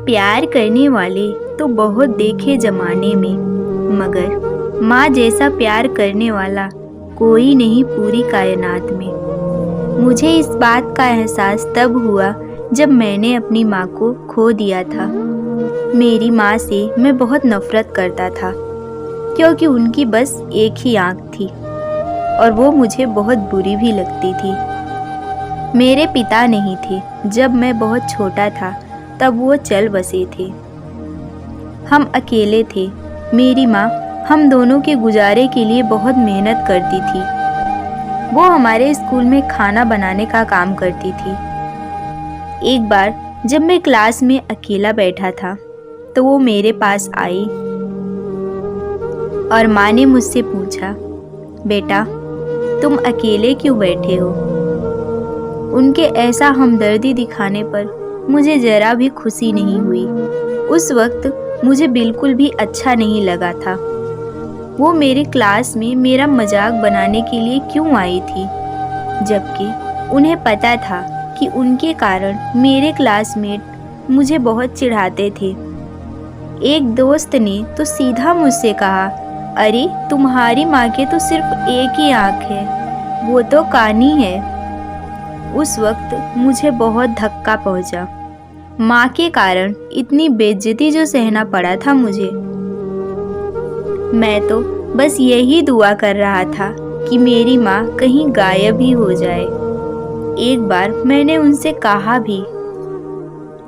प्यार करने वाले तो बहुत देखे ज़माने में, मगर माँ जैसा प्यार करने वाला कोई नहीं पूरी कायनात में। मुझे इस बात का एहसास तब हुआ जब मैंने अपनी माँ को खो दिया था। मेरी माँ से मैं बहुत नफ़रत करता था क्योंकि उनकी बस एक ही आँख थी और वो मुझे बहुत बुरी भी लगती थी। मेरे पिता नहीं थे। जब मैं बहुत छोटा था तब वो चल बसे थे। हम अकेले थे। मेरी माँ हम दोनों के गुजारे के लिए बहुत मेहनत करती थी। वो हमारे स्कूल में खाना बनाने का काम करती थी। एक बार जब मैं क्लास में अकेला बैठा था तो वो मेरे पास आई और माँ ने मुझसे पूछा, बेटा तुम अकेले क्यों बैठे हो? उनके ऐसा हमदर्दी दिखाने पर मुझे ज़रा भी खुशी नहीं हुई। उस वक्त मुझे बिल्कुल भी अच्छा नहीं लगा था। वो मेरे क्लास में मेरा मजाक बनाने के लिए क्यों आई थी, जबकि उन्हें पता था कि उनके कारण मेरे क्लासमेट मुझे बहुत चिढ़ाते थे। एक दोस्त ने तो सीधा मुझसे कहा, अरे तुम्हारी माँ के तो सिर्फ एक ही आँख है, वो तो कानी है। उस वक्त मुझे बहुत धक्का पहुंचा। माँ के कारण इतनी बेइज्जती जो सहना पड़ा था मुझे। मैं तो बस यही दुआ कर रहा था कि मेरी माँ कहीं गायब ही हो जाए। एक बार मैंने उनसे कहा भी,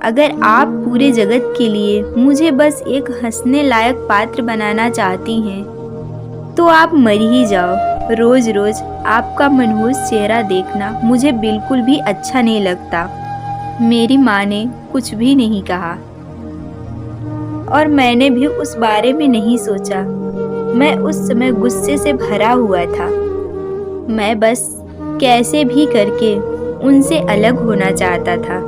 अगर आप पूरे जगत के लिए मुझे बस एक हंसने लायक पात्र बनाना चाहती हैं तो आप मर ही जाओ। रोज रोज आपका मनहूस चेहरा देखना मुझे बिल्कुल भी अच्छा नहीं लगता। मेरी माँ ने कुछ भी नहीं कहा और मैंने भी उस बारे में नहीं सोचा। मैं उस समय गुस्से से भरा हुआ था। मैं बस कैसे भी करके उनसे अलग होना चाहता था।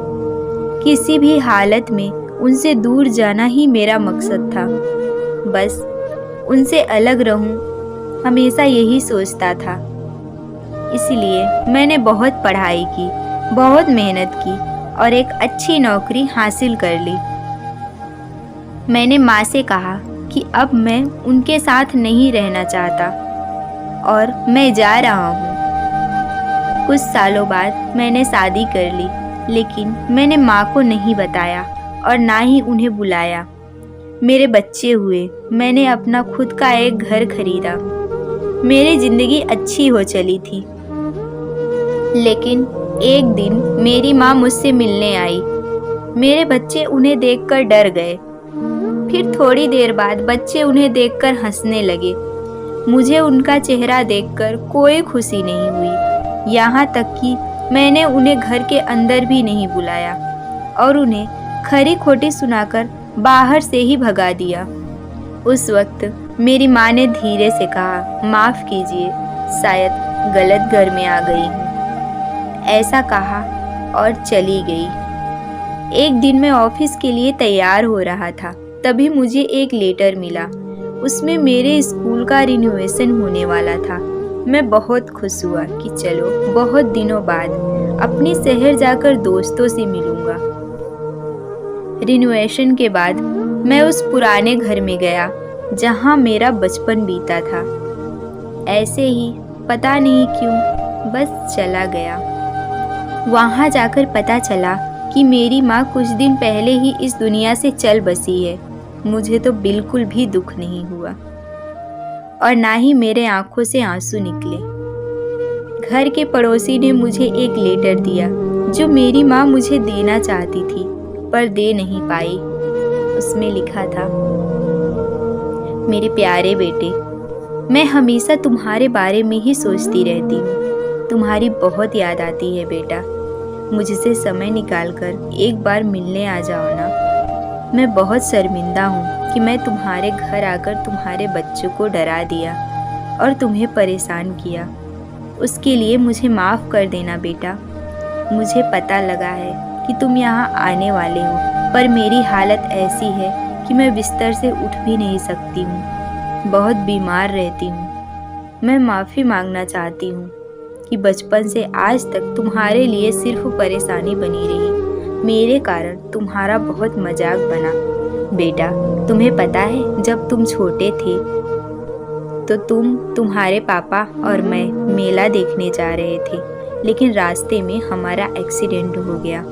किसी भी हालत में उनसे दूर जाना ही मेरा मकसद था। बस उनसे अलग रहूं, हमेशा यही सोचता था। इसलिए मैंने बहुत पढ़ाई की, बहुत मेहनत की और एक अच्छी नौकरी हासिल कर ली। मैंने माँ से कहा कि अब मैं उनके साथ नहीं रहना चाहता और मैं जा रहा हूँ। कुछ सालों बाद मैंने शादी कर ली, लेकिन मैंने माँ को नहीं बताया और ना ही उन्हें बुलाया। मेरे बच्चे हुए, मैंने अपना खुद का एक घर खरीदा। मेरी जिंदगी अच्छी हो चली थी। लेकिन एक दिन मेरी माँ मुझसे मिलने आई। मेरे बच्चे उन्हें देखकर डर गए। फिर थोड़ी देर बाद बच्चे उन्हें देखकर हंसने लगे। मुझे उनका चेहरा देखकर कोई खुशी नहीं हुई। यहाँ तक कि मैंने उन्हें घर के अंदर भी नहीं बुलाया और उन्हें खरी खोटी सुनाकर बाहर से ही भगा दिया। उस वक्त मेरी माँ ने धीरे से कहा, माफ़ कीजिए, शायद गलत घर में आ गई हूँ। ऐसा कहा और चली गई। एक दिन मैं ऑफिस के लिए तैयार हो रहा था, तभी मुझे एक लेटर मिला। उसमें मेरे स्कूल का रिनोवेशन होने वाला था। मैं बहुत खुश हुआ कि चलो बहुत दिनों बाद अपने शहर जाकर दोस्तों से मिलूंगा। रिनोवेशन के बाद मैं उस पुराने घर में गया जहाँ मेरा बचपन बीता था। ऐसे ही पता नहीं क्यों बस चला गया। वहाँ जाकर पता चला कि मेरी माँ कुछ दिन पहले ही इस दुनिया से चल बसी है। मुझे तो बिल्कुल भी दुख नहीं हुआ और ना ही मेरे आंखों से आंसू निकले। घर के पड़ोसी ने मुझे एक लेटर दिया जो मेरी माँ मुझे देना चाहती थी पर दे नहीं पाई। उसमें लिखा था, मेरे प्यारे बेटे, मैं हमेशा तुम्हारे बारे में ही सोचती रहती हूँ। तुम्हारी बहुत याद आती है बेटा। मुझसे समय निकालकर एक बार मिलने आ जाओ ना। मैं बहुत शर्मिंदा हूँ कि मैं तुम्हारे घर आकर तुम्हारे बच्चों को डरा दिया और तुम्हें परेशान किया। उसके लिए मुझे माफ़ कर देना बेटा। मुझे पता लगा है कि तुम यहाँ आने वाले हो, पर मेरी हालत ऐसी है कि मैं बिस्तर से उठ भी नहीं सकती हूँ। बहुत बीमार रहती हूँ। मैं माफ़ी मांगना चाहती हूँ कि बचपन से आज तक तुम्हारे लिए सिर्फ परेशानी बनी रही। मेरे कारण तुम्हारा बहुत मजाक बना। बेटा, तुम्हें पता है जब तुम छोटे थे तो तुम्हारे पापा और मैं मेला देखने जा रहे थे, लेकिन रास्ते में हमारा एक्सीडेंट हो गया।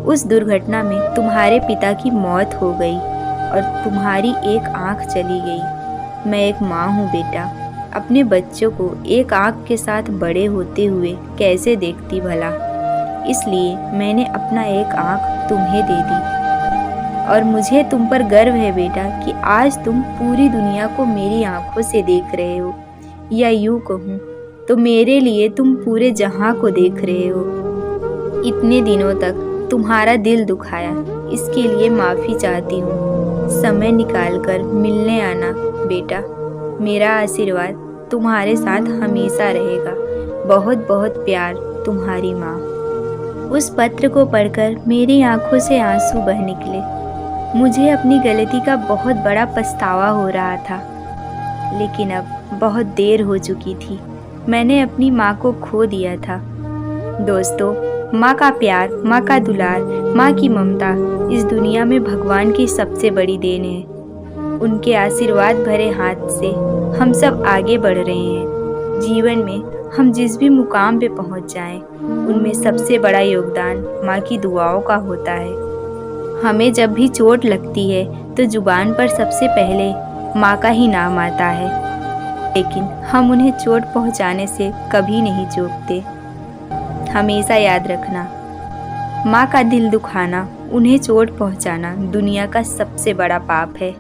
उस दुर्घटना में तुम्हारे पिता की मौत हो गई और तुम्हारी एक आंख चली गई। मैं एक माँ हूँ बेटा, अपने बच्चों को एक आंख के साथ बड़े होते हुए कैसे देखती भला। इसलिए मैंने अपना एक आंख तुम्हें दे दी और मुझे तुम पर गर्व है बेटा कि आज तुम पूरी दुनिया को मेरी आंखों से देख रहे हो, या यूँ कहूँ तो मेरे लिए तुम पूरे जहां को देख रहे हो। इतने दिनों तक तुम्हारा दिल दुखाया, इसके लिए माफ़ी चाहती हूँ। समय निकालकर मिलने आना बेटा। मेरा आशीर्वाद तुम्हारे साथ हमेशा रहेगा। बहुत बहुत प्यार, तुम्हारी माँ। उस पत्र को पढ़कर मेरी आंखों से आंसू बह निकले। मुझे अपनी गलती का बहुत बड़ा पछतावा हो रहा था, लेकिन अब बहुत देर हो चुकी थी। मैंने अपनी माँ को खो दिया था। दोस्तों, माँ का प्यार, माँ का दुलार, माँ की ममता इस दुनिया में भगवान की सबसे बड़ी देन है। उनके आशीर्वाद भरे हाथ से हम सब आगे बढ़ रहे हैं। जीवन में हम जिस भी मुकाम पे पहुँच जाएं, उनमें सबसे बड़ा योगदान माँ की दुआओं का होता है। हमें जब भी चोट लगती है तो जुबान पर सबसे पहले माँ का ही नाम आता है, लेकिन हम उन्हें चोट पहुँचाने से कभी नहीं चूकते। हमेशा याद रखना, माँ का दिल दुखाना, उन्हें चोट पहुँचाना दुनिया का सबसे बड़ा पाप है।